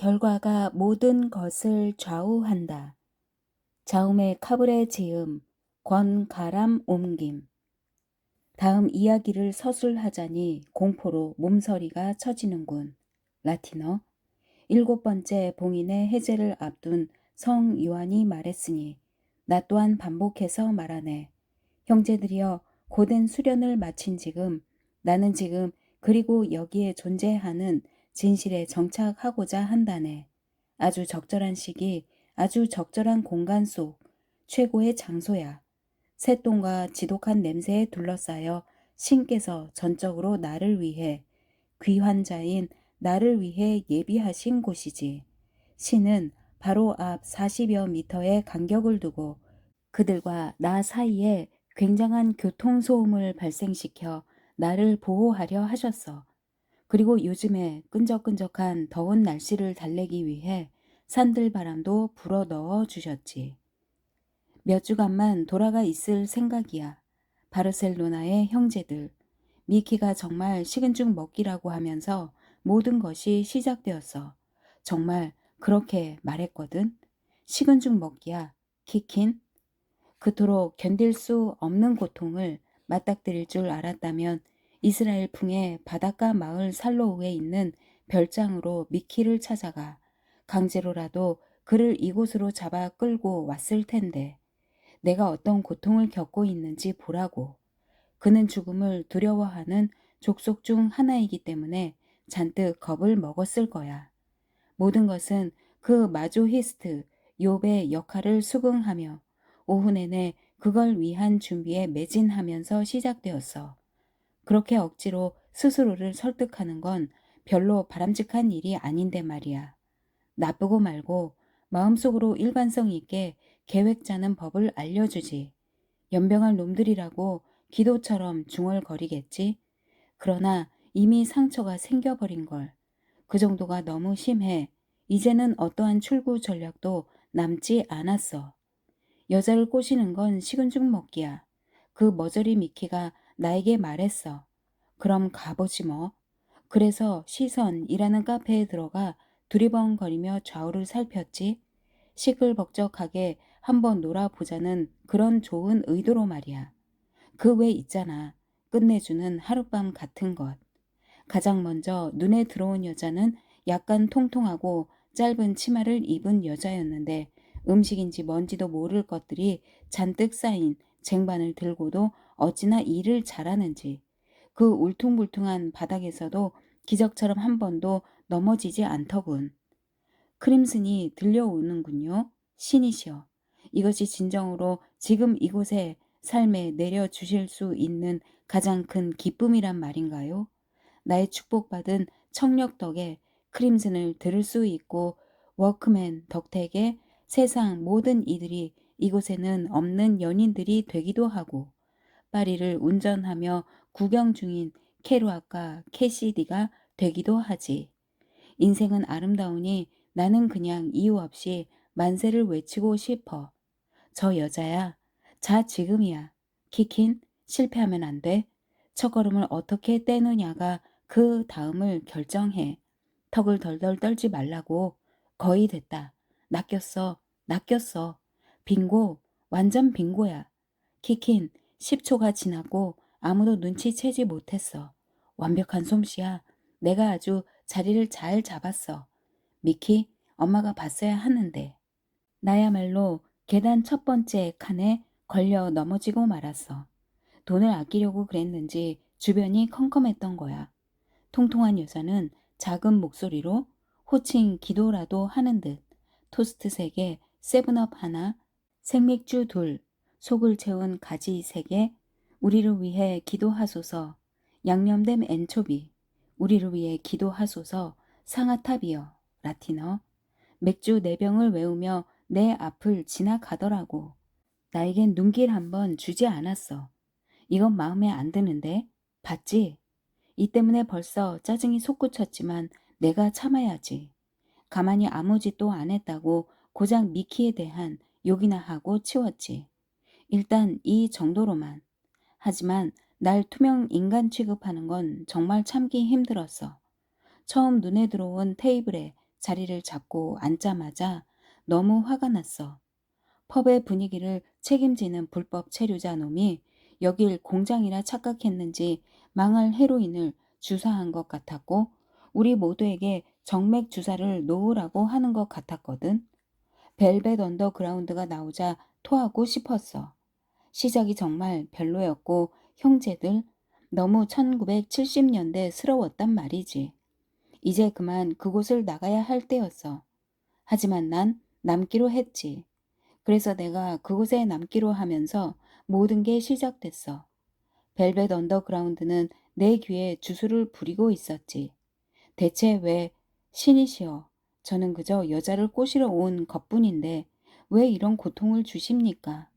결과가 모든 것을 좌우한다. 자음의 카브레 지음, 권가람 옮김. 다음 이야기를 서술하자니 공포로 몸서리가 쳐지는군. 라틴어. 7번째 봉인의 해제를 앞둔 성 요한이 말했으니 나 또한 반복해서 말하네. 형제들이여, 고된 수련을 마친 지금 나는 지금 그리고 여기에 존재하는 진실에 정착하고자 한다네. 아주 적절한 시기, 아주 적절한 공간 속 최고의 장소야. 새똥과 지독한 냄새에 둘러싸여 신께서 전적으로 나를 위해, 귀한 자인 나를 위해 예비하신 곳이지. 신은 바로 앞 40여 미터의 간격을 두고 그들과 나 사이에 굉장한 교통소음을 발생시켜 나를 보호하려 하셨어. 그리고 요즘에 끈적끈적한 더운 날씨를 달래기 위해 산들바람도 불어 넣어 주셨지. 몇 주간만 돌아가 있을 생각이야. 바르셀로나의 형제들. 미키가 정말 식은 죽 먹기라고 하면서 모든 것이 시작되었어. 정말 그렇게 말했거든. 식은 죽 먹기야. 키킨. 그토록 견딜 수 없는 고통을 맞닥뜨릴 줄 알았다면 이스라엘 풍의 바닷가 마을 살로우에 있는 별장으로 미키를 찾아가 강제로라도 그를 이곳으로 잡아 끌고 왔을 텐데, 내가 어떤 고통을 겪고 있는지 보라고. 그는 죽음을 두려워하는 족속 중 하나이기 때문에 잔뜩 겁을 먹었을 거야. 모든 것은 그 마조히스트 욥의 역할을 수긍하며 오후 내내 그걸 위한 준비에 매진하면서 시작되었어. 그렇게 억지로 스스로를 설득하는 건 별로 바람직한 일이 아닌데 말이야. 나쁘고 말고 마음속으로 일관성 있게 계획 짜는 법을 알려주지. 연병할 놈들이라고 기도처럼 중얼거리겠지. 그러나 이미 상처가 생겨버린 걸. 그 정도가 너무 심해. 이제는 어떠한 출구 전략도 남지 않았어. 여자를 꼬시는 건 식은 죽 먹기야. 그 머저리 미키가 나에게 말했어. 그럼 가보지 뭐. 그래서 시선이라는 카페에 들어가 두리번거리며 좌우를 살폈지. 시끌벅적하게 한번 놀아보자는 그런 좋은 의도로 말이야. 그 외 있잖아. 끝내주는 하룻밤 같은 것. 가장 먼저 눈에 들어온 여자는 약간 통통하고 짧은 치마를 입은 여자였는데 음식인지 뭔지도 모를 것들이 잔뜩 쌓인 쟁반을 들고도 어찌나 일을 잘하는지. 그 울퉁불퉁한 바닥에서도 기적처럼 한 번도 넘어지지 않더군. 크림슨이 들려오는군요. 신이시여. 이것이 진정으로 지금 이곳에 삶에 내려주실 수 있는 가장 큰 기쁨이란 말인가요? 나의 축복받은 청력 덕에 크림슨을 들을 수 있고 워크맨 덕택에 세상 모든 이들이 이곳에는 없는 연인들이 되기도 하고 파리를 운전하며 구경 중인 케루아과 캐시디가 되기도 하지. 인생은 아름다우니 나는 그냥 이유 없이 만세를 외치고 싶어. 저 여자야. 자, 지금이야. 키킨, 실패하면 안 돼. 첫걸음을 어떻게 떼느냐가 그 다음을 결정해. 턱을 덜덜 떨지 말라고. 거의 됐다. 낚였어. 낚였어. 빙고. 완전 빙고야. 키킨, 10초가 지나고 아무도 눈치채지 못했어. 완벽한 솜씨야. 내가 아주 자리를 잘 잡았어. 미키, 엄마가 봤어야 하는데. 나야말로 계단 첫 번째 칸에 걸려 넘어지고 말았어. 돈을 아끼려고 그랬는지 주변이 컴컴했던 거야. 통통한 여자는 작은 목소리로 호칭 기도라도 하는 듯 토스트 3개, 세븐업 하나, 생맥주 2, 속을 채운 가지 3개, 우리를 위해 기도하소서, 양념된 엔초비, 우리를 위해 기도하소서, 상아탑이여, 라틴어, 맥주 4병을 외우며 내 앞을 지나가더라고. 나에겐 눈길 한번 주지 않았어. 이건 마음에 안 드는데? 봤지? 이 때문에 벌써 짜증이 솟구쳤지만 내가 참아야지. 가만히 아무 짓도 안 했다고 고작 미키에 대한 욕이나 하고 치웠지. 일단 이 정도로만. 하지만 날 투명 인간 취급하는 건 정말 참기 힘들었어. 처음 눈에 들어온 테이블에 자리를 잡고 앉자마자 너무 화가 났어. 펍의 분위기를 책임지는 불법 체류자 놈이 여길 공장이라 착각했는지 망할 헤로인을 주사한 것 같았고 우리 모두에게 정맥 주사를 놓으라고 하는 것 같았거든. 벨벳 언더그라운드가 나오자 토하고 싶었어. 시작이 정말 별로였고 형제들 너무 1970년대스러웠단 말이지. 이제 그만 그곳을 나가야 할 때였어. 하지만 난 남기로 했지. 그래서 내가 그곳에 남기로 하면서 모든 게 시작됐어. 벨벳 언더그라운드는 내 귀에 주술을 부리고 있었지. 대체 왜 신이시여 저는 그저 여자를 꼬시러 온 것뿐인데 왜 이런 고통을 주십니까?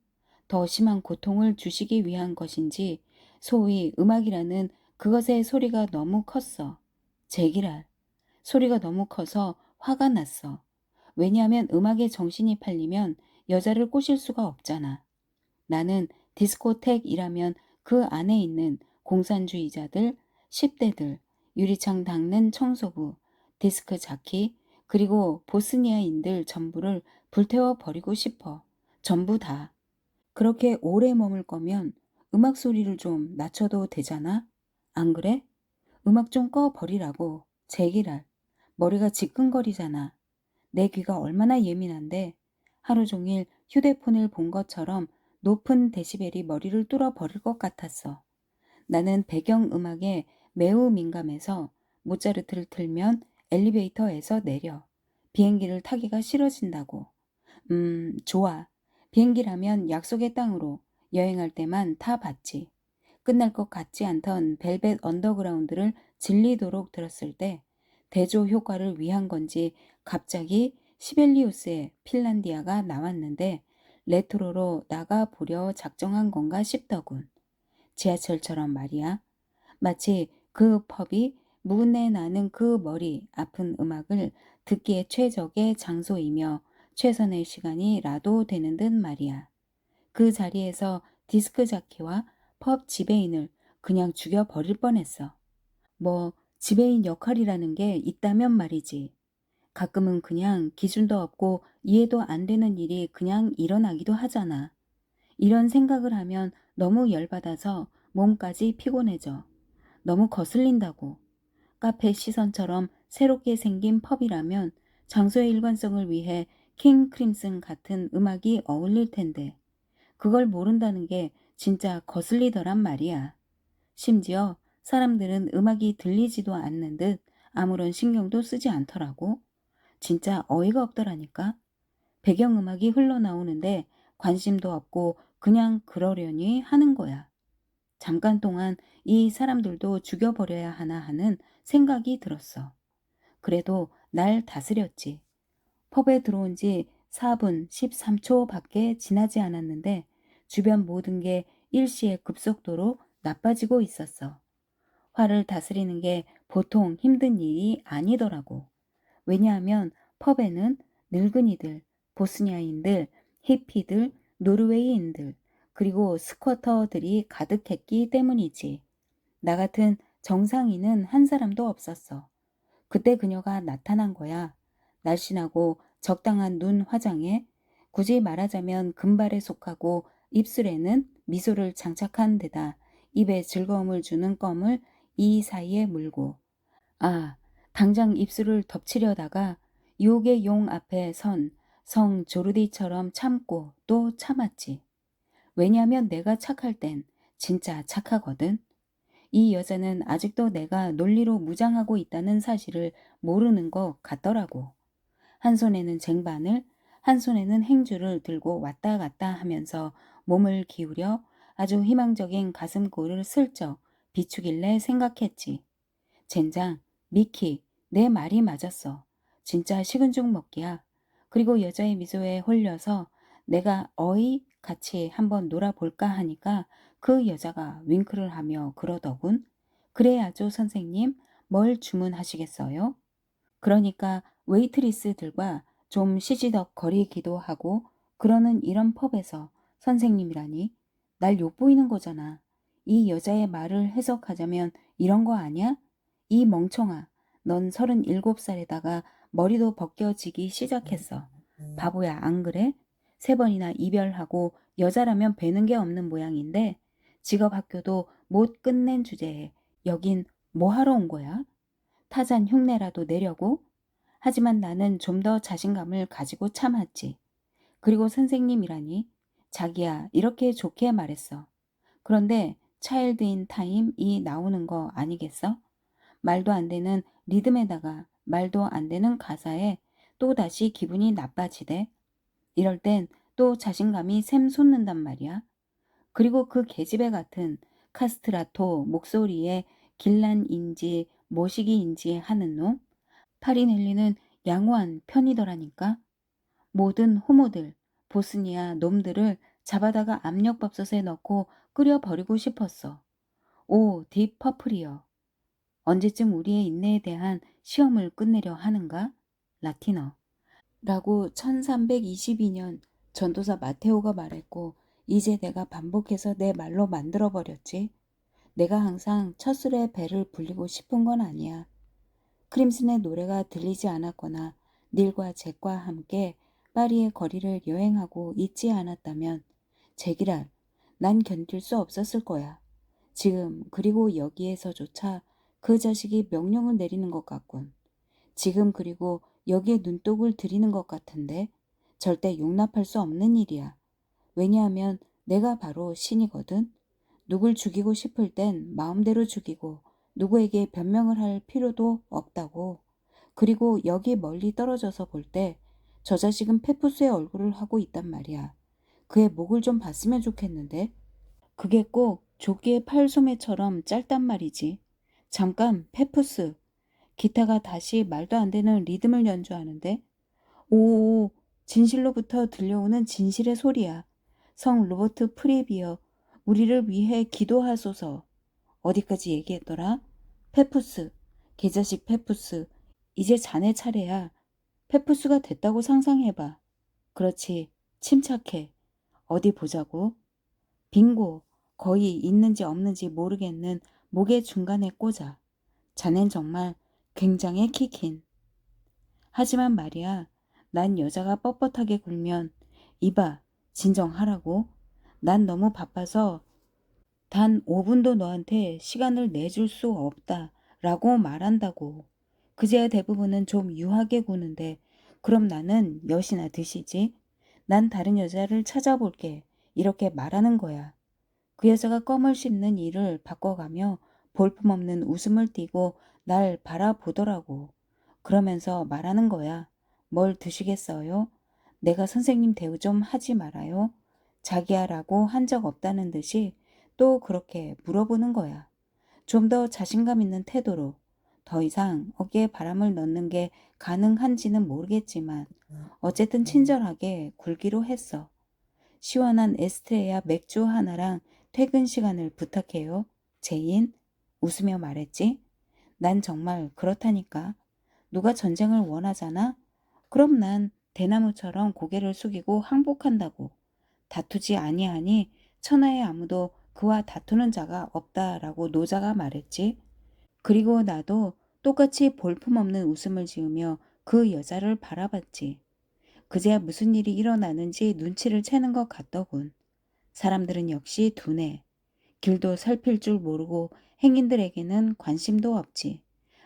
더 심한 고통을 주시기 위한 것인지 소위 음악이라는 그것의 소리가 너무 컸어. 제기랄. 소리가 너무 커서 화가 났어. 왜냐하면 음악에 정신이 팔리면 여자를 꼬실 수가 없잖아. 나는 디스코텍이라면 그 안에 있는 공산주의자들, 10대들, 유리창 닦는 청소부, 디스크 자키, 그리고 보스니아인들 전부를 불태워 버리고 싶어. 전부 다. 그렇게 오래 머물 거면 음악 소리를 좀 낮춰도 되잖아? 안 그래? 음악 좀 꺼 버리라고. 제기랄. 머리가 지끈거리잖아. 내 귀가 얼마나 예민한데 하루 종일 휴대폰을 본 것처럼 높은 데시벨이 머리를 뚫어 버릴 것 같았어. 나는 배경음악에 매우 민감해서 모차르트를 틀면 엘리베이터에서 내려. 비행기를 타기가 싫어진다고. 좋아. 비행기라면 약속의 땅으로 여행할 때만 타봤지. 끝날 것 같지 않던 벨벳 언더그라운드를 질리도록 들었을 때 대조 효과를 위한 건지 갑자기 시벨리우스의 핀란디아가 나왔는데 레트로로 나가보려 작정한 건가 싶더군. 지하철처럼 말이야. 마치 그 펍이 묵은내 나는 그 머리 아픈 음악을 듣기에 최적의 장소이며 최선의 시간이라도 되는 듯 말이야. 그 자리에서 디스크 자키와 펍 지배인을 그냥 죽여버릴 뻔했어. 뭐 지배인 역할이라는 게 있다면 말이지. 가끔은 그냥 기준도 없고 이해도 안 되는 일이 그냥 일어나기도 하잖아. 이런 생각을 하면 너무 열받아서 몸까지 피곤해져. 너무 거슬린다고. 카페 시선처럼 새롭게 생긴 펍이라면 장소의 일관성을 위해 킹 크림슨 같은 음악이 어울릴 텐데 그걸 모른다는 게 진짜 거슬리더란 말이야. 심지어 사람들은 음악이 들리지도 않는 듯 아무런 신경도 쓰지 않더라고. 진짜 어이가 없더라니까. 배경음악이 흘러나오는데 관심도 없고 그냥 그러려니 하는 거야. 잠깐 동안 이 사람들도 죽여버려야 하나 하는 생각이 들었어. 그래도 날 다스렸지. 펍에 들어온 지 4분 13초밖에 지나지 않았는데 주변 모든 게 일시에 급속도로 나빠지고 있었어. 화를 다스리는 게 보통 힘든 일이 아니더라고. 왜냐하면 펍에는 늙은이들, 보스니아인들, 히피들, 노르웨이인들, 그리고 스쿼터들이 가득했기 때문이지. 나 같은 정상인은 한 사람도 없었어. 그때 그녀가 나타난 거야. 날씬하고 적당한 눈 화장에 굳이 말하자면 금발에 속하고 입술에는 미소를 장착한 데다 입에 즐거움을 주는 껌을 이 사이에 물고 당장 입술을 덮치려다가 유혹의 용 앞에 선 성 조르디처럼 참고 또 참았지. 왜냐하면 내가 착할 땐 진짜 착하거든. 이 여자는 아직도 내가 논리로 무장하고 있다는 사실을 모르는 것 같더라고. 한 손에는 쟁반을, 한 손에는 행주를 들고 왔다 갔다 하면서 몸을 기울여 아주 희망적인 가슴골을 슬쩍 비추길래 생각했지. 젠장, 미키, 내 말이 맞았어. 진짜 식은 죽 먹기야. 그리고 여자의 미소에 홀려서 내가 어이 같이 한번 놀아볼까 하니까 그 여자가 윙크를 하며 그러더군. 그래야죠, 선생님. 뭘 주문하시겠어요? 그러니까 웨이트리스들과 좀 시시덕거리기도 하고 그러는 이런 펍에서 선생님이라니 날 엿보이는 거잖아. 이 여자의 말을 해석하자면 이런 거 아니야? 이 멍청아, 넌 37살에다가 머리도 벗겨지기 시작했어. 바보야, 안 그래? 3번이나 이별하고 여자라면 배는 게 없는 모양인데 직업 학교도 못 끝낸 주제에 여긴 뭐 하러 온 거야? 타잔 흉내라도 내려고? 하지만 나는 좀 더 자신감을 가지고 참았지. 그리고 선생님이라니? 자기야, 이렇게 좋게 말했어. 그런데 차일드 인 타임이 나오는 거 아니겠어? 말도 안 되는 리듬에다가 말도 안 되는 가사에 또다시 기분이 나빠지대. 이럴 땐 또 자신감이 샘솟는단 말이야. 그리고 그 계집애 같은 카스트라토 목소리에 길란인지 모시기인지 하는 놈? 파리넬리는 양호한 편이더라니까. 모든 호모들, 보스니아 놈들을 잡아다가 압력밥솥에 넣고 끓여버리고 싶었어. 오, 딥 퍼플이여. 언제쯤 우리의 인내에 대한 시험을 끝내려 하는가? 라티너. 라고 1322년 전도사 마테오가 말했고 이제 내가 반복해서 내 말로 만들어버렸지. 내가 항상 첫 술에 배를 불리고 싶은 건 아니야. 크림슨의 노래가 들리지 않았거나 닐과 잭과 함께 파리의 거리를 여행하고 있지 않았다면 잭이랄, 난 견딜 수 없었을 거야. 지금 그리고 여기에서조차 그 자식이 명령을 내리는 것 같군. 지금 그리고 여기에 눈독을 들이는 것 같은데 절대 용납할 수 없는 일이야. 왜냐하면 내가 바로 신이거든. 누굴 죽이고 싶을 땐 마음대로 죽이고 누구에게 변명을 할 필요도 없다고. 그리고 여기 멀리 떨어져서 볼 때 저 자식은 페푸스의 얼굴을 하고 있단 말이야. 그의 목을 좀 봤으면 좋겠는데. 그게 꼭 조기의 팔소매처럼 짧단 말이지. 잠깐, 페푸스. 기타가 다시 말도 안 되는 리듬을 연주하는데 오, 진실로부터 들려오는 진실의 소리야. 성 로버트 프리비어, 우리를 위해 기도하소서. 어디까지 얘기했더라? 페푸스, 개자식 페푸스. 이제 자네 차례야. 페푸스가 됐다고 상상해봐. 그렇지, 침착해. 어디 보자고. 빙고, 거의 있는지 없는지 모르겠는 목의 중간에 꽂아. 자넨 정말 굉장히 키킨. 하지만 말이야, 난 여자가 뻣뻣하게 굴면 이봐, 진정하라고. 난 너무 바빠서 단 5분도 너한테 시간을 내줄 수 없다 라고 말한다고. 그제야 대부분은 좀 유하게 구는데 그럼 나는 엿이나 드시지? 난 다른 여자를 찾아볼게. 이렇게 말하는 거야. 그 여자가 껌을 씹는 일을 바꿔가며 볼품없는 웃음을 띠고 날 바라보더라고. 그러면서 말하는 거야. 뭘 드시겠어요? 내가 선생님 대우 좀 하지 말아요. 자기야라고 한 적 없다는 듯이 또 그렇게 물어보는 거야. 좀 더 자신감 있는 태도로. 더 이상 어깨에 바람을 넣는 게 가능한지는 모르겠지만 어쨌든 친절하게 굴기로 했어. 시원한 에스트레아 맥주 하나랑 퇴근 시간을 부탁해요. 제인 웃으며 말했지. 난 정말 그렇다니까. 누가 전쟁을 원하잖아? 그럼 난 대나무처럼 고개를 숙이고 항복한다고. 다투지 아니하니 천하에 아무도 그와 다투는 자가 없다라고 노자가 말했지. 그리고 나도 똑같이 볼품없는 웃음을 지으며 그 여자를 바라봤지. 그제야 무슨 일이 일어나는지 눈치를 채는 것 같더군. 사람들은 역시 둔해. 길도 살필 줄 모르고 행인들에게는 관심도 없지.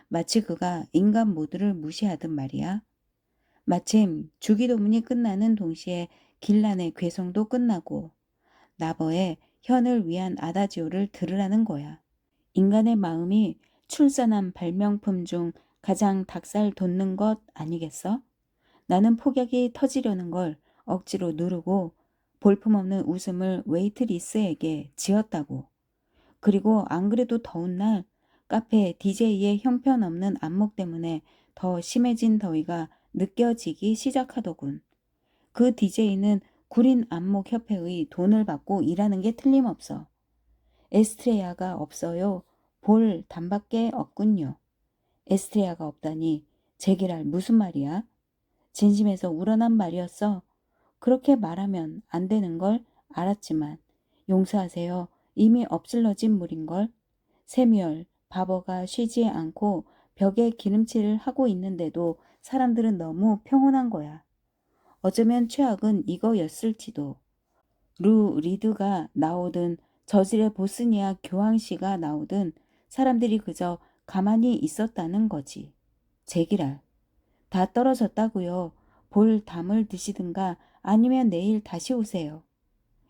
마치 그가 인간 모두를 무시하듯 말이야. 마침 주기도문이 끝나는 동시에 길란의 괴성도 끝나고 나버의 현을 위한 아다지오를 들으라는 거야. 인간의 마음이 출산한 발명품 중 가장 닭살 돋는 것 아니겠어? 나는 폭약이 터지려는 걸 억지로 누르고 볼품없는 웃음을 웨이트리스에게 지었다고. 그리고 안 그래도 더운 날 카페 DJ의 형편없는 안목 때문에 더 심해진 더위가 느껴지기 시작하더군. 그 DJ는 구린 안목협회의 돈을 받고 일하는 게 틀림없어. 에스트레아가 없어요. 볼 단밖에 없군요. 에스트레아가 없다니 제기랄 무슨 말이야? 진심에서 우러난 말이었어. 그렇게 말하면 안 되는 걸 알았지만 용서하세요. 이미 엎질러진 물인걸. 세뮤얼 바버가 쉬지 않고 벽에 기름칠을 하고 있는데도 사람들은 너무 평온한 거야. 어쩌면 최악은 이거였을지도. 루 리드가 나오든 저질의 보스니아 교황씨가 나오든 사람들이 그저 가만히 있었다는 거지. 제기랄. 다 떨어졌다고요. 볼 담을 드시든가 아니면 내일 다시 오세요.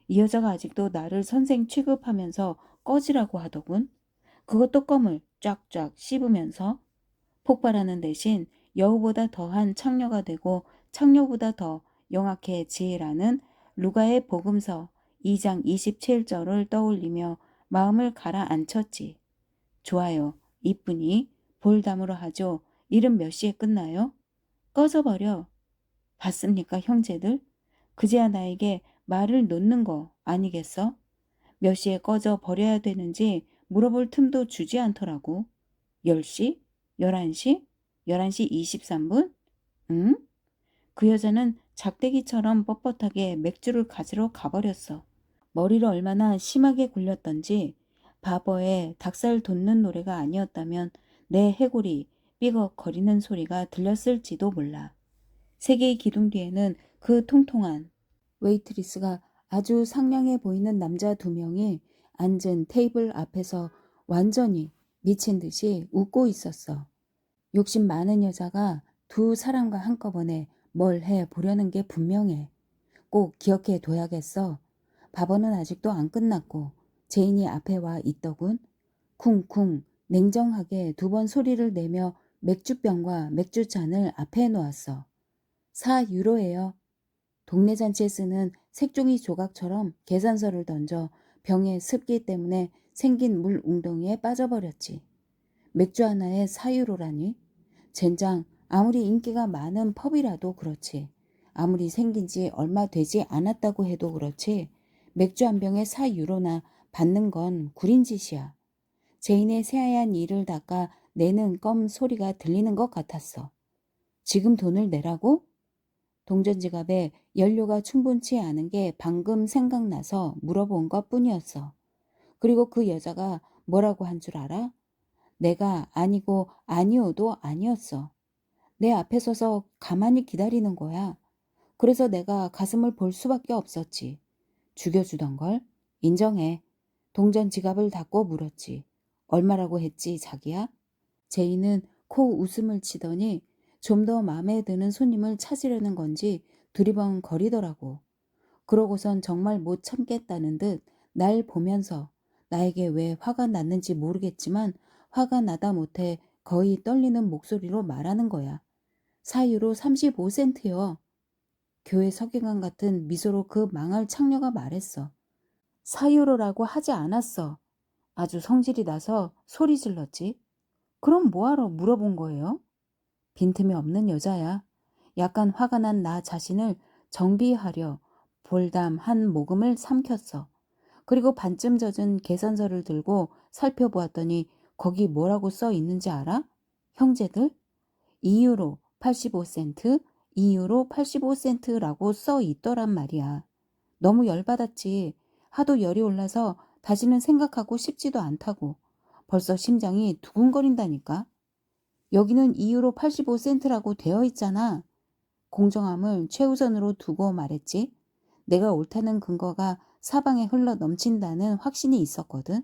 이 여자가 아직도 나를 선생 취급하면서 꺼지라고 하더군. 그것도 껌을 쫙쫙 씹으면서 폭발하는 대신 여우보다 더한 창녀가 되고 창녀보다 더 영악해지라는 루가의 복음서 2장 27절을 떠올리며 마음을 가라앉혔지. 좋아요. 이쁘니 볼담으로 하죠. 일은 몇 시에 끝나요? 꺼져버려. 봤습니까, 형제들? 그제야 나에게 말을 놓는 거 아니겠어? 몇 시에 꺼져 버려야 되는지 물어볼 틈도 주지 않더라고. 10시? 11시? 11시 23분? 응? 그 여자는 작대기처럼 뻣뻣하게 맥주를 가지러 가버렸어. 머리를 얼마나 심하게 굴렸던지 바버의 닭살 돋는 노래가 아니었다면 내 해골이 삐걱거리는 소리가 들렸을지도 몰라. 세 개의 기둥 뒤에는 그 통통한 웨이트리스가 아주 상냥해 보이는 남자 2명이 앉은 테이블 앞에서 완전히 미친 듯이 웃고 있었어. 욕심 많은 여자가 두 사람과 한꺼번에 뭘 해 보려는 게 분명해. 꼭 기억해 둬야겠어. 밥원은 아직도 안 끝났고 제인이 앞에 와 있더군. 쿵쿵 냉정하게 2번 소리를 내며 맥주병과 맥주잔을 앞에 놓았어. 4유로예요. 동네 잔치에 쓰는 색종이 조각처럼 계산서를 던져 병의 습기 때문에 생긴 물 웅덩이에 빠져버렸지. 맥주 하나에 4유로라니? 젠장 아무리 인기가 많은 펍이라도 그렇지. 아무리 생긴 지 얼마 되지 않았다고 해도 그렇지. 맥주 한 병에 4유로나 받는 건 구린 짓이야. 제인의 새하얀 이를 닦아 내는 껌 소리가 들리는 것 같았어. 지금 돈을 내라고? 동전 지갑에 연료가 충분치 않은 게 방금 생각나서 물어본 것 뿐이었어. 그리고 그 여자가 뭐라고 한 줄 알아? 내가 아니고 아니어도 아니었어. 내 앞에 서서 가만히 기다리는 거야. 그래서 내가 가슴을 볼 수밖에 없었지. 죽여주던 걸? 인정해. 동전 지갑을 닫고 물었지. 얼마라고 했지, 자기야? 제이는 코 웃음을 치더니 좀 더 마음에 드는 손님을 찾으려는 건지 두리번거리더라고. 그러고선 정말 못 참겠다는 듯 날 보면서 나에게 왜 화가 났는지 모르겠지만 화가 나다 못해 거의 떨리는 목소리로 말하는 거야. 4유로 35센트요. 교회 서기관 같은 미소로 그 망할 창녀가 말했어. 4유로라고 하지 않았어. 아주 성질이 나서 소리 질렀지. 그럼 뭐하러 물어본 거예요? 빈틈이 없는 여자야. 약간 화가 난 나 자신을 정비하려 볼담 한 모금을 삼켰어. 그리고 반쯤 젖은 계산서를 들고 살펴보았더니 거기 뭐라고 써 있는지 알아? 형제들? 2유로 85센트, 2유로 85센트라고 써 있더란 말이야. 너무 열받았지. 하도 열이 올라서 다시는 생각하고 싶지도 않다고. 벌써 심장이 두근거린다니까. 여기는 2유로 85센트라고 되어 있잖아. 공정함을 최우선으로 두고 말했지. 내가 옳다는 근거가 사방에 흘러 넘친다는 확신이 있었거든.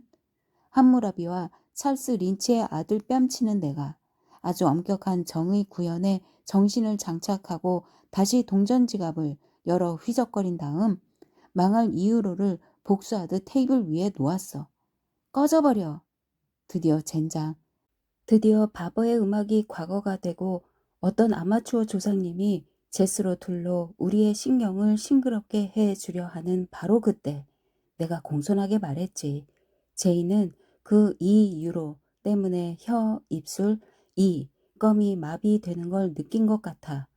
함무라비와 찰스 린치의 아들 뺨치는 내가 아주 엄격한 정의 구현에 정신을 장착하고 다시 동전 지갑을 열어 휘적거린 다음 망할 2유로를 복수하듯 테이블 위에 놓았어. 꺼져버려. 드디어 젠장. 드디어 바버의 음악이 과거가 되고 어떤 아마추어 조상님이 제스로 둘로 우리의 신경을 싱그럽게 해주려 하는 바로 그때 내가 공손하게 말했지. 제이는 그 2유로 때문에 혀, 입술, 껌이 마비되는 걸 느낀 것 같아.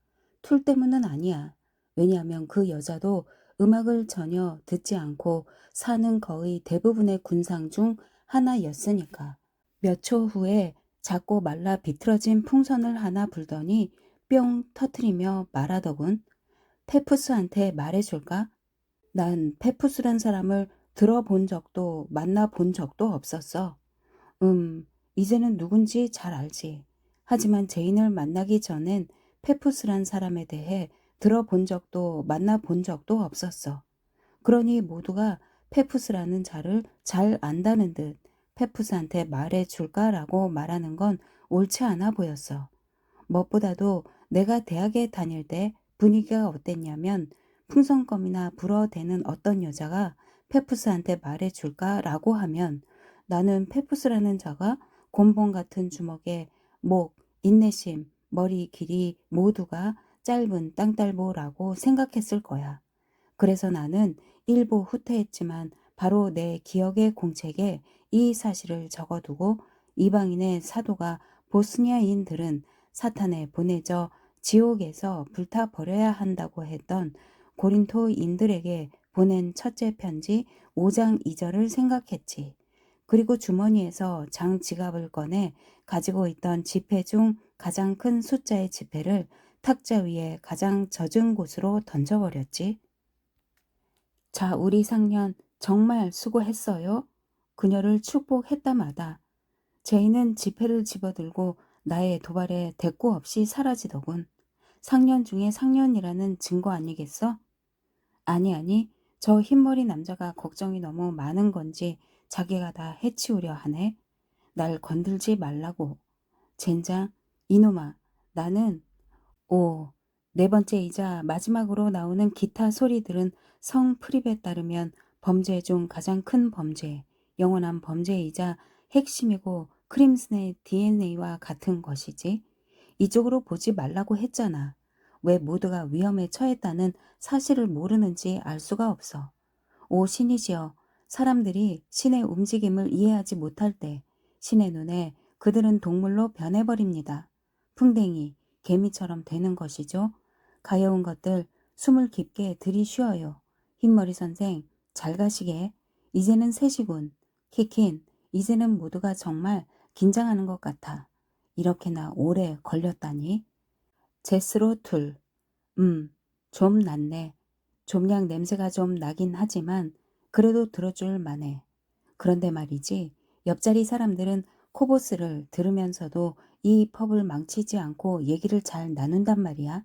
툴 때문은 아니야. 왜냐하면 그 여자도 음악을 전혀 듣지 않고 사는 거의 대부분의 군상 중 하나였으니까. 몇 초 후에 작고 말라 비틀어진 풍선을 하나 불더니 뿅 터트리며 말하더군. 페푸스한테 말해줄까? 난 페푸스란 사람을 들어본 적도 만나본 적도 없었어. 이제는 누군지 잘 알지. 하지만 제인을 만나기 전엔 페푸스란 사람에 대해 들어본 적도 만나본 적도 없었어. 그러니 모두가 페푸스라는 자를 잘 안다는 듯 페푸스한테 말해 줄까라고 말하는 건 옳지 않아 보였어. 무엇보다도 내가 대학에 다닐 때 분위기가 어땠냐면 풍선껌이나 불어대는 어떤 여자가 페푸스한테 말해 줄까라고 하면 나는 페푸스라는 자가 곤봉 같은 주먹에 목, 인내심, 머리 길이 모두가 짧은 땅딸보라고 생각했을 거야. 그래서 나는 일부 후퇴했지만 바로 내 기억의 공책에 이 사실을 적어두고 이방인의 사도가 보스니아인들은 사탄에 보내져 지옥에서 불타버려야 한다고 했던 고린토인들에게 보낸 첫째 편지 5장 2절을 생각했지. 그리고 주머니에서 장 지갑을 꺼내 가지고 있던 지폐 중 가장 큰 숫자의 지폐를 탁자 위에 가장 젖은 곳으로 던져버렸지. 자, 우리 상년 정말 수고했어요. 그녀를 축복했다마다 제이는 지폐를 집어들고 나의 도발에 대꾸 없이 사라지더군. 상년 중에 상년이라는 증거 아니겠어? 아니, 저 흰머리 남자가 걱정이 너무 많은 건지 자기가 다 해치우려 하네. 날 건들지 말라고. 젠장, 이놈아, 나는 오, 네 번째이자 마지막으로 나오는 기타 소리들은 성 프립에 따르면 범죄 중 가장 큰 범죄, 영원한 범죄이자 핵심이고 크림슨의 DNA와 같은 것이지. 이쪽으로 보지 말라고 했잖아. 왜 모두가 위험에 처했다는 사실을 모르는지 알 수가 없어. 오 신이시여, 사람들이 신의 움직임을 이해하지 못할 때 신의 눈에 그들은 동물로 변해버립니다. 풍뎅이, 개미처럼 되는 것이죠. 가여운 것들 숨을 깊게 들이쉬어요. 흰머리 선생 잘 가시게. 이제는 셋이군. 키킨 이제는 모두가 정말 긴장하는 것 같아. 이렇게나 오래 걸렸다니. 제스로 둘. 좀 낫네. 좀약 냄새가 좀 나긴 하지만 그래도 들어줄 만해. 그런데 말이지, 옆자리 사람들은 코보스를 들으면서도 이 펍을 망치지 않고 얘기를 잘 나눈단 말이야.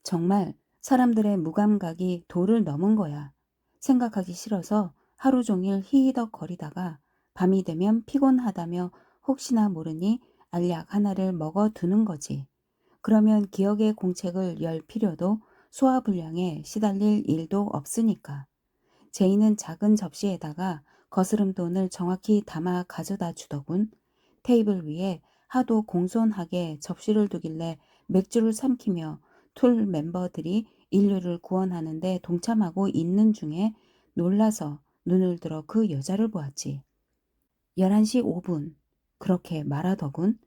정말 사람들의 무감각이 도를 넘은 거야. 생각하기 싫어서 하루 종일 히히덕거리다가 밤이 되면 피곤하다며 혹시나 모르니 알약 하나를 먹어두는 거지. 그러면 기억의 공책을 열 필요도 소화불량에 시달릴 일도 없으니까. 제이는 작은 접시에다가 거스름돈을 정확히 담아 가져다 주더군. 테이블 위에 하도 공손하게 접시를 두길래 맥주를 삼키며 툴 멤버들이 인류를 구원하는 데 동참하고 있는 중에 놀라서 눈을 들어 그 여자를 보았지. 11시 5분. 그렇게 말하더군.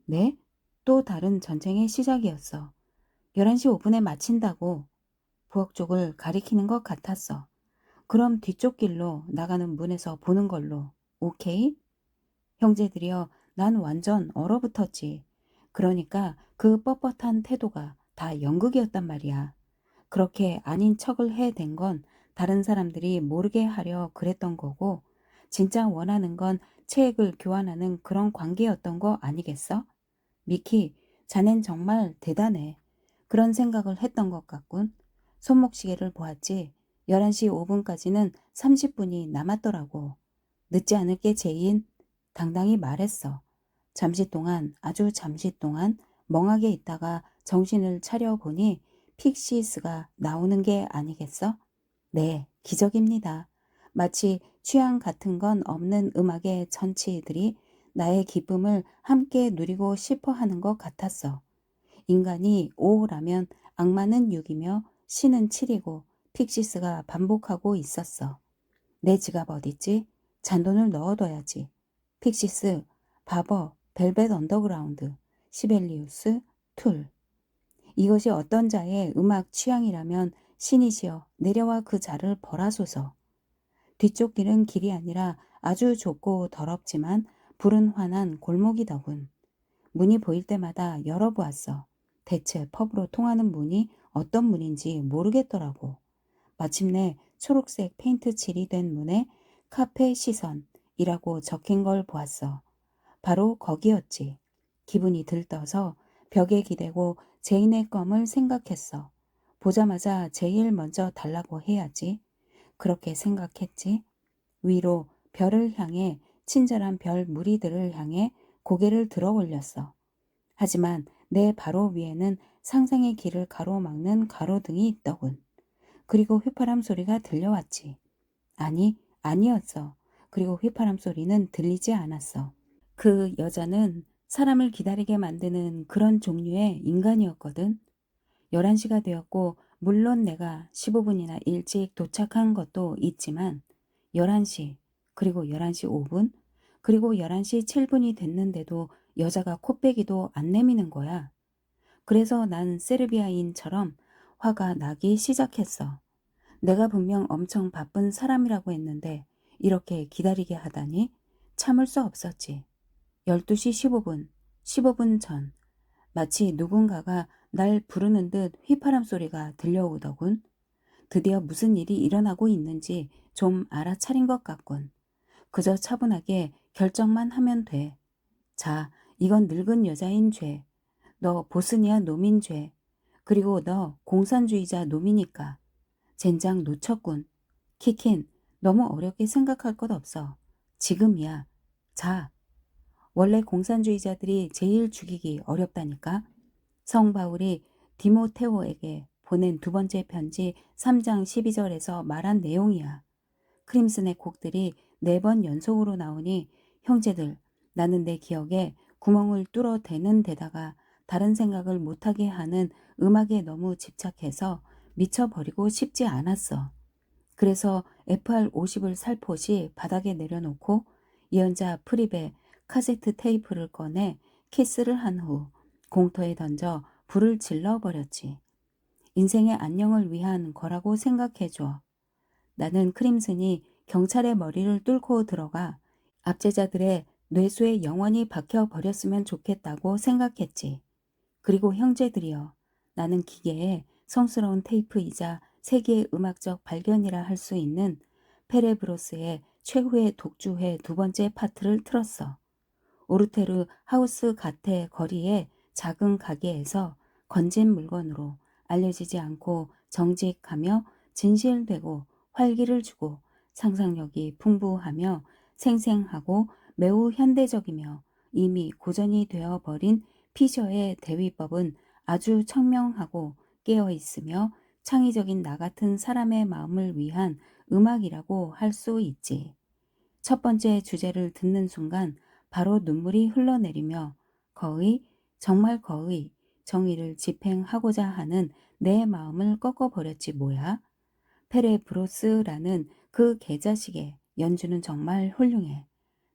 네? 또 다른 전쟁의 시작이었어. 11시 5분에 마친다고. 부엌 쪽을 가리키는 것 같았어. 그럼 뒤쪽 길로 나가는 문에서 보는 걸로. 오케이? 형제들이여, 난 완전 얼어붙었지. 그러니까 그 뻣뻣한 태도가 다 연극이었단 말이야. 그렇게 아닌 척을 해댄 건 다른 사람들이 모르게 하려 그랬던 거고, 진짜 원하는 건 체액을 교환하는 그런 관계였던 거 아니겠어? 미키, 자넨 정말 대단해. 그런 생각을 했던 것 같군. 손목시계를 보았지. 11시 5분까지는 30분이 남았더라고. 늦지 않을게 제인. 당당히 말했어. 잠시 동안, 아주 잠시 동안 멍하게 있다가 정신을 차려보니 픽시스가 나오는 게 아니겠어? 네, 기적입니다. 마치 취향 같은 건 없는 음악의 전치들이 나의 기쁨을 함께 누리고 싶어 하는 것 같았어. 인간이 5라면 악마는 6이며 신은 7이고 픽시스가 반복하고 있었어. 내 지갑 어딨지? 잔돈을 넣어둬야지. 픽시스, 바버, 벨벳 언더그라운드, 시벨리우스, 툴. 이것이 어떤 자의 음악 취향이라면 신이시여 내려와 그 자를 벌하소서. 뒤쪽 길은 길이 아니라 아주 좁고 더럽지만 불은 환한 골목이더군. 문이 보일 때마다 열어보았어. 대체 펍으로 통하는 문이 어떤 문인지 모르겠더라고. 마침내 초록색 페인트 칠이 된 문에 카페 시선이라고 적힌 걸 보았어. 바로 거기였지. 기분이 들떠서 벽에 기대고 제인의 껌을 생각했어. 보자마자 제일 먼저 달라고 해야지. 그렇게 생각했지. 위로 별을 향해 친절한 별 무리들을 향해 고개를 들어 올렸어. 하지만 내 바로 위에는 상상의 길을 가로막는 가로등이 있더군. 그리고 휘파람 소리가 들려왔지. 아니, 아니었어. 그리고 휘파람 소리는 들리지 않았어. 그 여자는 사람을 기다리게 만드는 그런 종류의 인간이었거든. 11시가 되었고 물론 내가 15분이나 일찍 도착한 것도 있지만 11시, 그리고 11시 5분, 그리고 11시 7분이 됐는데도 여자가 코빼기도 안 내미는 거야. 그래서 난 세르비아인처럼 화가 나기 시작했어. 내가 분명 엄청 바쁜 사람이라고 했는데 이렇게 기다리게 하다니 참을 수 없었지. 12시 15분, 15분 전, 마치 누군가가 날 부르는 듯 휘파람 소리가 들려오더군. 드디어 무슨 일이 일어나고 있는지 좀 알아차린 것 같군. 그저 차분하게 결정만 하면 돼. 자, 이건 늙은 여자인 죄. 너 보스니아 노민 죄. 그리고 너 공산주의자 놈이니까. 젠장 놓쳤군. 키킨, 너무 어렵게 생각할 것 없어. 지금이야. 자, 원래 공산주의자들이 제일 죽이기 어렵다니까. 성 바울이 디모테오에게 보낸 두 번째 편지 3장 12절에서 말한 내용이야. 크림슨의 곡들이 4번 연속으로 나오니 형제들, 나는 내 기억에 구멍을 뚫어대는 데다가 다른 생각을 못하게 하는 음악에 너무 집착해서 미쳐버리고 싶지 않았어. 그래서 FR50을 살포시 바닥에 내려놓고 예언자 프립의 카세트 테이프를 꺼내 키스를 한 후 공터에 던져 불을 질러버렸지. 인생의 안녕을 위한 거라고 생각해줘. 나는 크림슨이 경찰의 머리를 뚫고 들어가 압제자들의 뇌수에 영원히 박혀버렸으면 좋겠다고 생각했지. 그리고 형제들이여, 나는 기계에 성스러운 테이프이자 세계의 음악적 발견이라 할 수 있는 페레브로스의 최후의 독주회 두 번째 파트를 틀었어. 오르테르 하우스 갓의 거리의 작은 가게에서 건진 물건으로 알려지지 않고 정직하며 진실되고 활기를 주고 상상력이 풍부하며 생생하고 매우 현대적이며 이미 고전이 되어버린 피셔의 대위법은 아주 청명하고 깨어있으며 창의적인 나 같은 사람의 마음을 위한 음악이라고 할 수 있지. 첫 번째 주제를 듣는 순간 바로 눈물이 흘러내리며 거의, 정말 거의 정의를 집행하고자 하는 내 마음을 꺾어버렸지 뭐야. 페레브로스라는 그 개자식의 연주는 정말 훌륭해.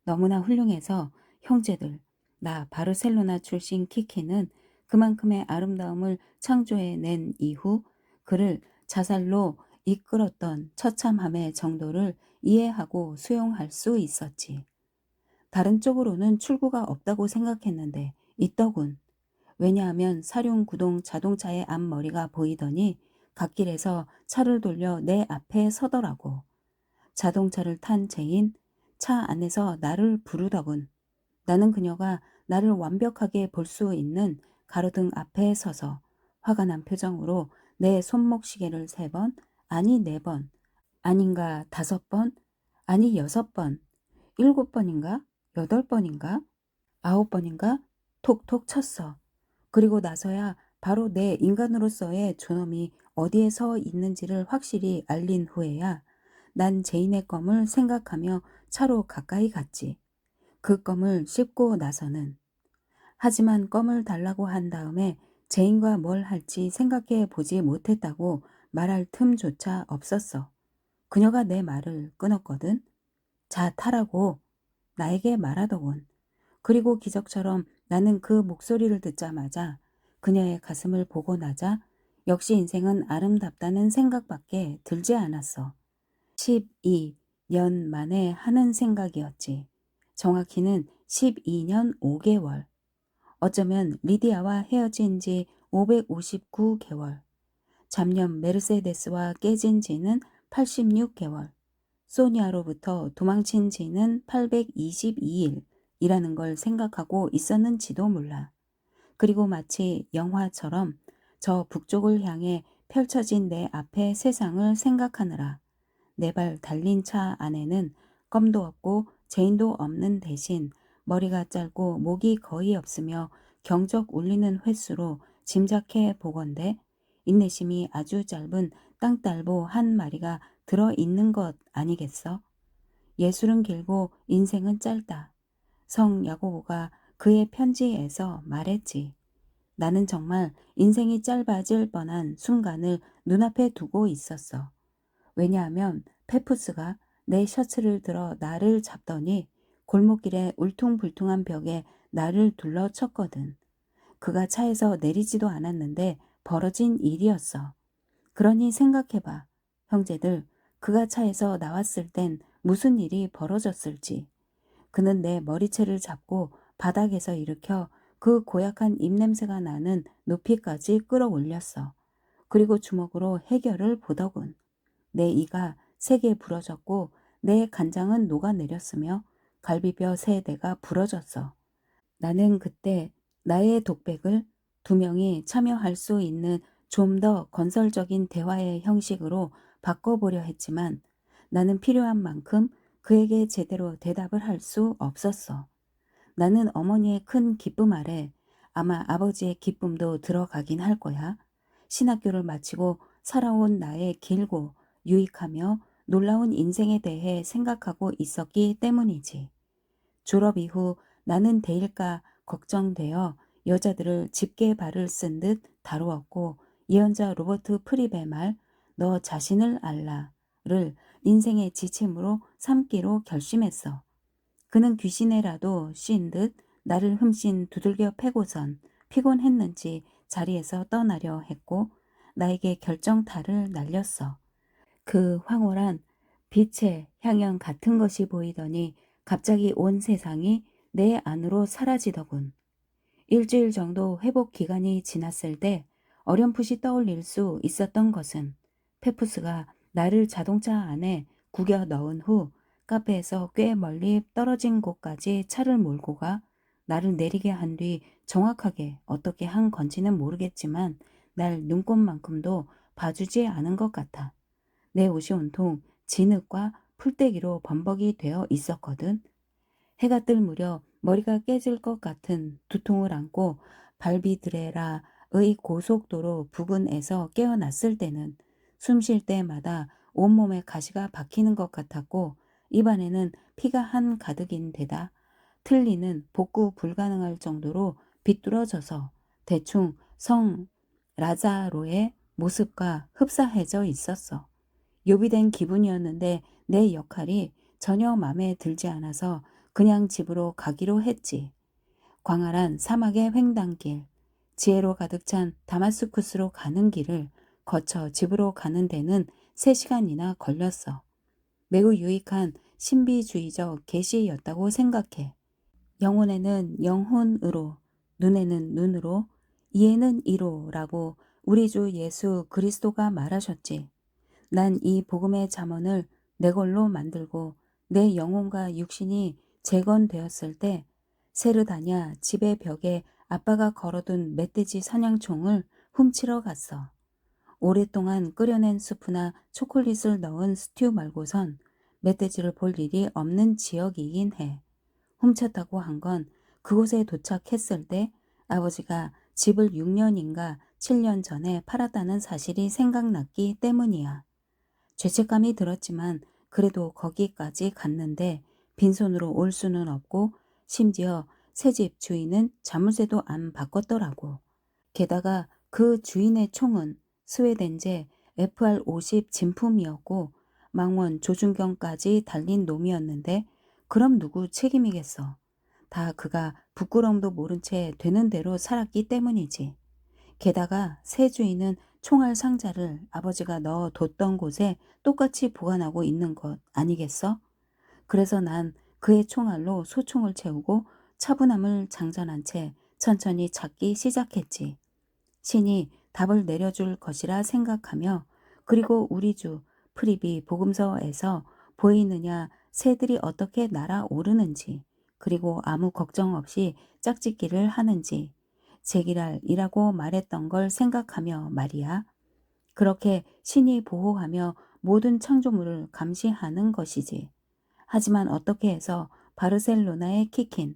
너무나 훌륭해서 형제들, 나 바르셀로나 출신 키키는 그만큼의 아름다움을 창조해낸 이후 그를 자살로 이끌었던 처참함의 정도를 이해하고 수용할 수 있었지. 다른 쪽으로는 출구가 없다고 생각했는데 있더군. 왜냐하면 사륜구동 자동차의 앞머리가 보이더니 갓길에서 차를 돌려 내 앞에 서더라고. 자동차를 탄 제인, 차 안에서 나를 부르더군. 나는 그녀가 나를 완벽하게 볼 수 있는 가로등 앞에 서서 화가 난 표정으로 내 손목 시계를 3번, 아니 4번, 아닌가 5번, 아니 6번, 7번인가 8번인가 9번인가 톡톡 쳤어. 그리고 나서야 바로 내 인간으로서의 존엄이 어디에 서 있는지를 확실히 알린 후에야 난 제인의 껌을 생각하며 차로 가까이 갔지. 그 껌을 씹고 나서는. 하지만 껌을 달라고 한 다음에 제인과 뭘 할지 생각해 보지 못했다고 말할 틈조차 없었어. 그녀가 내 말을 끊었거든. 자, 타라고 나에게 말하더군. 그리고 기적처럼 나는 그 목소리를 듣자마자 그녀의 가슴을 보고 나자 역시 인생은 아름답다는 생각밖에 들지 않았어. 12년 만에 하는 생각이었지. 정확히는 12년 5개월. 어쩌면 리디아와 헤어진 지 559개월. 잡념 메르세데스와 깨진 지는 86개월. 소니아로부터 도망친 지는 822일이라는 걸 생각하고 있었는지도 몰라. 그리고 마치 영화처럼 저 북쪽을 향해 펼쳐진 내 앞의 세상을 생각하느라 내 발 달린 차 안에는 껌도 없고 제인도 없는 대신 머리가 짧고 목이 거의 없으며 경적 울리는 횟수로 짐작해 보건대 인내심이 아주 짧은 땅딸보 한 마리가 들어 있는 것 아니겠어? 예술은 길고 인생은 짧다. 성 야고보가 그의 편지에서 말했지. 나는 정말 인생이 짧아질 뻔한 순간을 눈앞에 두고 있었어. 왜냐하면 페푸스가 내 셔츠를 들어 나를 잡더니 골목길의 울퉁불퉁한 벽에 나를 둘러쳤거든. 그가 차에서 내리지도 않았는데 벌어진 일이었어. 그러니 생각해봐. 형제들, 그가 차에서 나왔을 땐 무슨 일이 벌어졌을지. 그는 내 머리채를 잡고 바닥에서 일으켜 그 고약한 입냄새가 나는 높이까지 끌어올렸어. 그리고 주먹으로 해결을 보더군. 내 이가 세게 부러졌고 내 간장은 녹아내렸으며 갈비뼈 세 대가 부러졌어. 나는 그때 나의 독백을 두 명이 참여할 수 있는 좀 더 건설적인 대화의 형식으로 바꿔보려 했지만 나는 필요한 만큼 그에게 제대로 대답을 할 수 없었어. 나는 어머니의 큰 기쁨 아래 아마 아버지의 기쁨도 들어가긴 할 거야. 신학교를 마치고 살아온 나의 길고 유익하며 놀라운 인생에 대해 생각하고 있었기 때문이지. 졸업 이후 나는 대일까 걱정되어 여자들을 집게발을 쓴 듯 다루었고 예언자 로버트 프립의 말 "너 자신을 알라"를 인생의 지침으로 삼기로 결심했어. 그는 귀신에라도 씌인 듯 나를 흠씬 두들겨 패고선 피곤했는지 자리에서 떠나려 했고 나에게 결정타를 날렸어. 그 황홀한 빛의 향연 같은 것이 보이더니 갑자기 온 세상이 내 안으로 사라지더군. 일주일 정도 회복 기간이 지났을 때 어렴풋이 떠올릴 수 있었던 것은 페푸스가 나를 자동차 안에 구겨 넣은 후 카페에서 꽤 멀리 떨어진 곳까지 차를 몰고 가 나를 내리게 한 뒤 정확하게 어떻게 한 건지는 모르겠지만 날 눈꼽만큼도 봐주지 않은 것 같아. 내 옷이 온통 진흙과 풀떼기로 범벅이 되어 있었거든. 해가 뜰 무렵 머리가 깨질 것 같은 두통을 안고 발비드레라의 고속도로 부근에서 깨어났을 때는 숨 쉴 때마다 온몸에 가시가 박히는 것 같았고 입안에는 피가 한 가득인 데다 틀니는 복구 불가능할 정도로 비뚤어져서 대충 성 라자로의 모습과 흡사해져 있었어. 요비된 기분이었는데 내 역할이 전혀 마음에 들지 않아서 그냥 집으로 가기로 했지. 광활한 사막의 횡단길, 지혜로 가득 찬 다마스쿠스로 가는 길을 거쳐 집으로 가는 데는 3시간이나 걸렸어. 매우 유익한 신비주의적 계시였다고 생각해. 영혼에는 영혼으로, 눈에는 눈으로, 이에는 이로라고 우리 주 예수 그리스도가 말하셨지. 난 이 복음의 잠언을 내 걸로 만들고 내 영혼과 육신이 재건되었을 때 세르다냐 집의 벽에 아빠가 걸어둔 멧돼지 사냥총을 훔치러 갔어. 오랫동안 끓여낸 수프나 초콜릿을 넣은 스튜 말고선 멧돼지를 볼 일이 없는 지역이긴 해. 훔쳤다고 한 건 그곳에 도착했을 때 아버지가 집을 6년인가 7년 전에 팔았다는 사실이 생각났기 때문이야. 죄책감이 들었지만 그래도 거기까지 갔는데 빈손으로 올 수는 없고 심지어 새 집 주인은 자물쇠도 안 바꿨더라고. 게다가 그 주인의 총은 스웨덴제 FR-50 진품이었고 망원 조준경까지 달린 놈이었는데 그럼 누구 책임이겠어. 다 그가 부끄러움도 모른 채 되는 대로 살았기 때문이지. 게다가 새 주인은 총알 상자를 아버지가 넣어뒀던 곳에 똑같이 보관하고 있는 것 아니겠어? 그래서 난 그의 총알로 소총을 채우고 차분함을 장전한 채 천천히 찾기 시작했지. 신이 답을 내려줄 것이라 생각하며 그리고 우리 주 프리비 복음서에서 보이느냐 새들이 어떻게 날아오르는지 그리고 아무 걱정 없이 짝짓기를 하는지 제기랄이라고 말했던 걸 생각하며 말이야. 그렇게 신이 보호하며 모든 창조물을 감시하는 것이지. 하지만 어떻게 해서 바르셀로나의 키킨,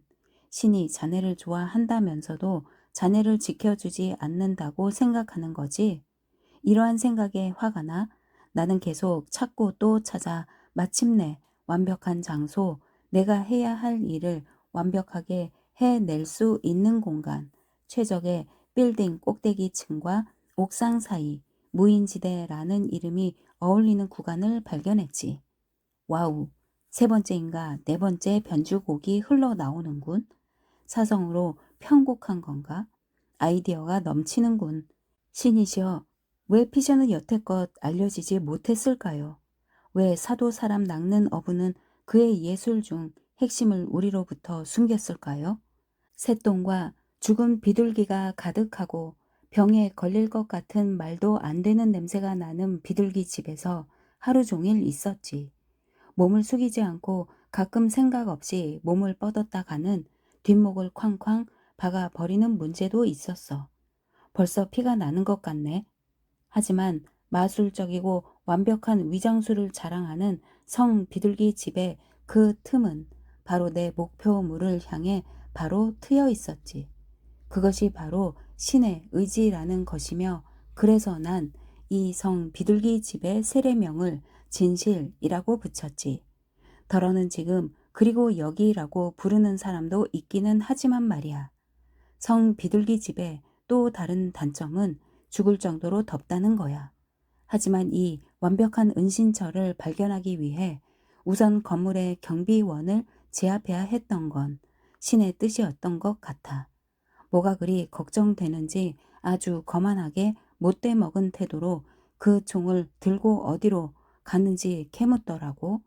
신이 자네를 좋아한다면서도 자네를 지켜주지 않는다고 생각하는 거지? 이러한 생각에 화가 나 나는 계속 찾고 또 찾아 마침내 완벽한 장소, 내가 해야 할 일을 완벽하게 해낼 수 있는 공간, 최적의 빌딩 꼭대기 층과 옥상 사이, 무인지대라는 이름이 어울리는 구간을 발견했지. 와우, 세 번째인가 네 번째 변주곡이 흘러나오는군. 사성으로 편곡한 건가? 아이디어가 넘치는군. 신이시여, 왜 피셔는 여태껏 알려지지 못했을까요? 왜 사도 사람 낚는 어부는 그의 예술 중 핵심을 우리로부터 숨겼을까요? 새똥과 죽은 비둘기가 가득하고 병에 걸릴 것 같은 말도 안 되는 냄새가 나는 비둘기 집에서 하루 종일 있었지. 몸을 숙이지 않고 가끔 생각 없이 몸을 뻗었다 가는 뒷목을 쾅쾅 박아 버리는 문제도 있었어. 벌써 피가 나는 것 같네. 하지만 마술적이고 완벽한 위장술을 자랑하는 성 비둘기 집의 그 틈은 바로 내 목표물을 향해 바로 트여 있었지. 그것이 바로 신의 의지라는 것이며 그래서 난 이 성 비둘기 집의 세례명을 진실이라고 붙였지. 더러는 지금 그리고 여기라고 부르는 사람도 있기는 하지만 말이야. 성 비둘기 집의 또 다른 단점은 죽을 정도로 덥다는 거야. 하지만 이 완벽한 은신처를 발견하기 위해 우선 건물의 경비원을 제압해야 했던 건 신의 뜻이었던 것 같아. 뭐가 그리 걱정되는지 아주 거만하게 못돼 먹은 태도로 그 총을 들고 어디로 가는지 캐묻더라고.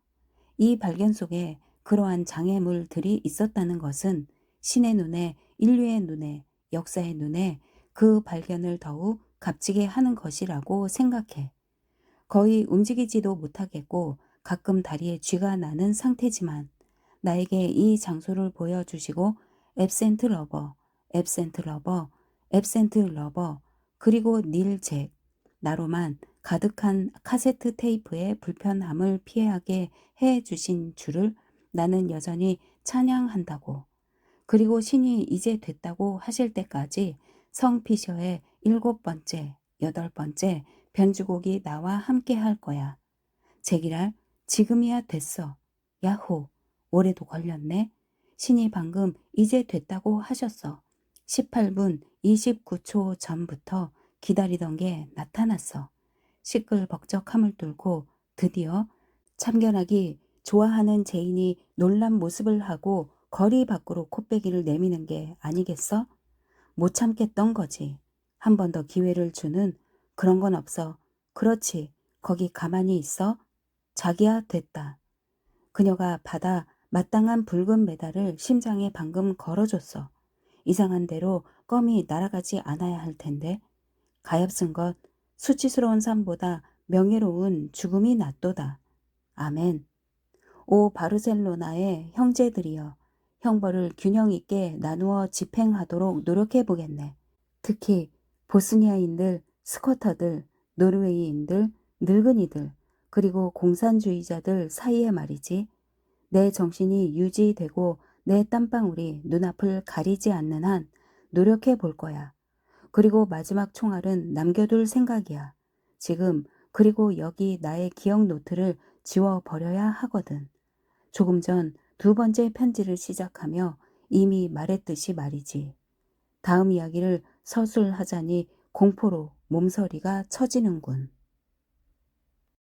이 발견 속에 그러한 장애물들이 있었다는 것은 신의 눈에, 인류의 눈에, 역사의 눈에 그 발견을 더욱 값지게 하는 것이라고 생각해. 거의 움직이지도 못하겠고 가끔 다리에 쥐가 나는 상태지만 나에게 이 장소를 보여주시고 앱센트 러버, 앱센트 러버, 앱센트 러버, 그리고 닐잭, 나로만 가득한 카세트 테이프의 불편함을 피하게 해주신 주를 나는 여전히 찬양한다고. 그리고 신이 이제 됐다고 하실 때까지 성 피셔의 7번째, 8번째 변주곡이 나와 함께 할 거야. 제기랄, 지금이야 됐어. 야호, 올해도 걸렸네. 신이 방금 이제 됐다고 하셨어. 18분 29초 전부터 기다리던 게 나타났어. 시끌벅적함을 뚫고 드디어 참견하기 좋아하는 제인이 놀란 모습을 하고 거리 밖으로 콧배기를 내미는 게 아니겠어? 못 참겠던 거지. 한 번 더 기회를 주는 그런 건 없어. 그렇지. 거기 가만히 있어. 자기야 됐다. 그녀가 받아 마땅한 붉은 메달을 심장에 방금 걸어줬어. 이상한 대로 껌이 날아가지 않아야 할 텐데. 가엾은 것, 수치스러운 삶보다 명예로운 죽음이 낫도다. 아멘. 오 바르셀로나의 형제들이여, 형벌을 균형 있게 나누어 집행하도록 노력해 보겠네. 특히 보스니아인들, 스쿼터들, 노르웨이인들, 늙은이들, 그리고 공산주의자들 사이에 말이지. 내 정신이 유지되고 내 땀방울이 눈앞을 가리지 않는 한 노력해 볼 거야. 그리고 마지막 총알은 남겨둘 생각이야. 지금 그리고 여기 나의 기억 노트를 지워버려야 하거든. 조금 전 2번째 편지를 시작하며 이미 말했듯이 말이지. 다음 이야기를 서술하자니 공포로 몸서리가 처지는군.